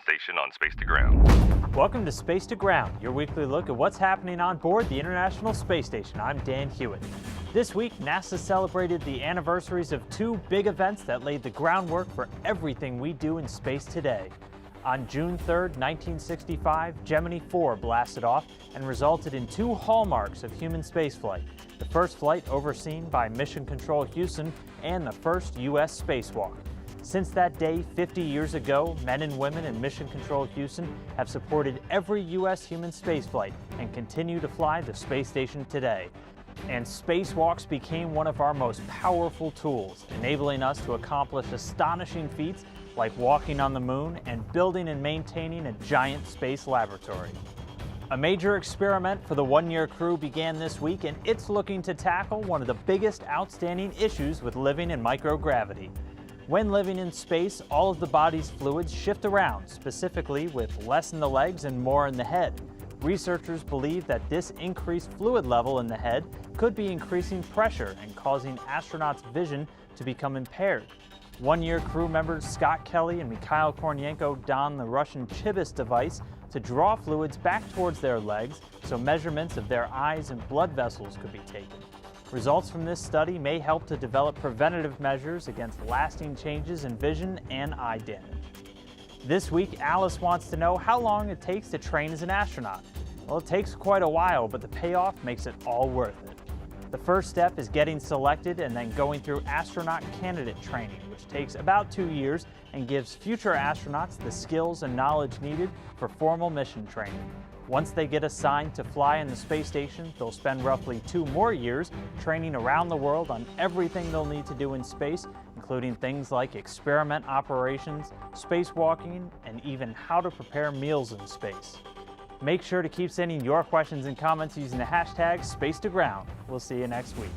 station on Space to Ground. Welcome to Space to Ground, your weekly look at what's happening on board the International Space Station. I'm Dan Hewitt. This week, NASA celebrated the anniversaries of two big events that laid the groundwork for everything we do in space today. On June 3rd, 1965, Gemini 4 blasted off and resulted in two hallmarks of human spaceflight. The first flight overseen by Mission Control Houston and the first U.S. spacewalk. Since that day 50 years ago, men and women in Mission Control Houston have supported every U.S. human spaceflight and continue to fly the space station today. And spacewalks became one of our most powerful tools, enabling us to accomplish astonishing feats like walking on the moon and building and maintaining a giant space laboratory. A major experiment for the one-year crew began this week, and it's looking to tackle one of the biggest outstanding issues with living in microgravity. When living in space, all of the body's fluids shift around, specifically with less in the legs and more in the head. Researchers believe that this increased fluid level in the head could be increasing pressure and causing astronauts' vision to become impaired. One-year crew members Scott Kelly and Mikhail Kornienko donned the Russian Chibis device to draw fluids back towards their legs so measurements of their eyes and blood vessels could be taken. Results from this study may help to develop preventative measures against lasting changes in vision and eye damage. This week, Alice wants to know how long it takes to train as an astronaut. Well, it takes quite a while, but the payoff makes it all worth it. The first step is getting selected and then going through astronaut candidate training, which takes about 2 years and gives future astronauts the skills and knowledge needed for formal mission training. Once they get assigned to fly in the space station, they'll spend roughly 2 more years training around the world on everything they'll need to do in space, including things like experiment operations, spacewalking, and even how to prepare meals in space. Make sure to keep sending your questions and comments using the hashtag #SpaceToGround. We'll see you next week.